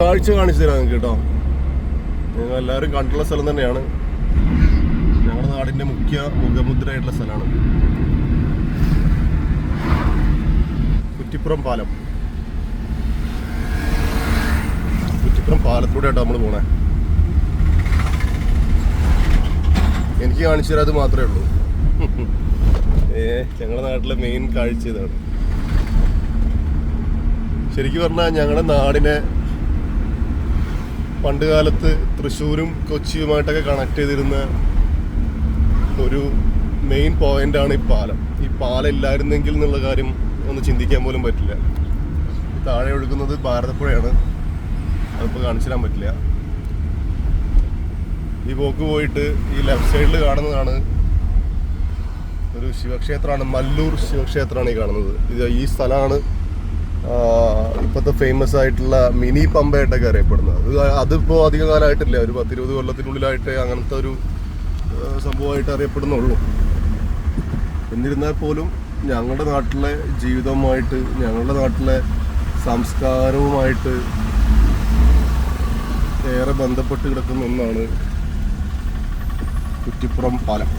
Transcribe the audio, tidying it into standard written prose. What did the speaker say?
കാഴ്ച കാണിച്ചു തരാം നിങ്ങൾക്ക് കേട്ടോ. നിങ്ങൾ എല്ലാവരും കണ്ടുള്ള സ്ഥലം തന്നെയാണ്. ഞങ്ങളുടെ നാടിൻ്റെ മുഖ്യ മുഖമുദ്രയായിട്ടുള്ള സ്ഥലമാണ് കുറ്റിപ്പുറം പാലം. കുറ്റിപ്പുറം പാലത്തിലൂടെയാട്ടോ നമ്മൾ പോണേ. എനിക്ക് കാണിച്ചു തരാം, അത് മാത്രമേ ഉള്ളൂ. ഞങ്ങളുടെ നാട്ടിലെ മെയിൻ കാഴ്ച ഇതാണ്. ശരിക്കും പറഞ്ഞാൽ ഞങ്ങളുടെ നാടിനെ പണ്ട് കാലത്ത് തൃശ്ശൂരും കൊച്ചിയുമായിട്ടൊക്കെ കണക്ട് ചെയ്തിരുന്ന ഒരു മെയിൻ പോയിന്റാണ് ഈ പാലം. ഈ പാലം ഇല്ലായിരുന്നെങ്കിൽ എന്നുള്ള കാര്യം ഒന്ന് ചിന്തിക്കാൻ പോലും പറ്റില്ല. താഴെ ഒഴുകുന്നത് ഭാരതപ്പുഴയാണ്, അതിപ്പോൾ കാണിച്ചു തരാൻ പറ്റില്ല. ഈ പോക്ക് പോയിട്ട് ഈ ലെഫ്റ്റ് സൈഡിൽ കാണുന്നതാണ് ഒരു ശിവക്ഷേത്രമാണ്, മല്ലൂർ ശിവക്ഷേത്രമാണ് ഈ കാണുന്നത്. ഈ സ്ഥലമാണ് ഇപ്പോഴത്തെ ഫേമസ് ആയിട്ടുള്ള മിനി പമ്പയായിട്ടൊക്കെ അറിയപ്പെടുന്നത്. അതിപ്പോൾ അധിക കാലമായിട്ടില്ല, ഒരു 10-20 കൊല്ലത്തിനുള്ളിലായിട്ട് അങ്ങനത്തെ ഒരു സംഭവമായിട്ട് അറിയപ്പെടുന്നുള്ളൂ. എന്നിരുന്നാൽ പോലും ഞങ്ങളുടെ നാട്ടിലെ ജീവിതവുമായിട്ട്, ഞങ്ങളുടെ നാട്ടിലെ സംസ്കാരവുമായിട്ട് ഏറെ ബന്ധപ്പെട്ട് കിടക്കുന്ന ഒന്നാണ് കുറ്റിപ്പുറം പാലം.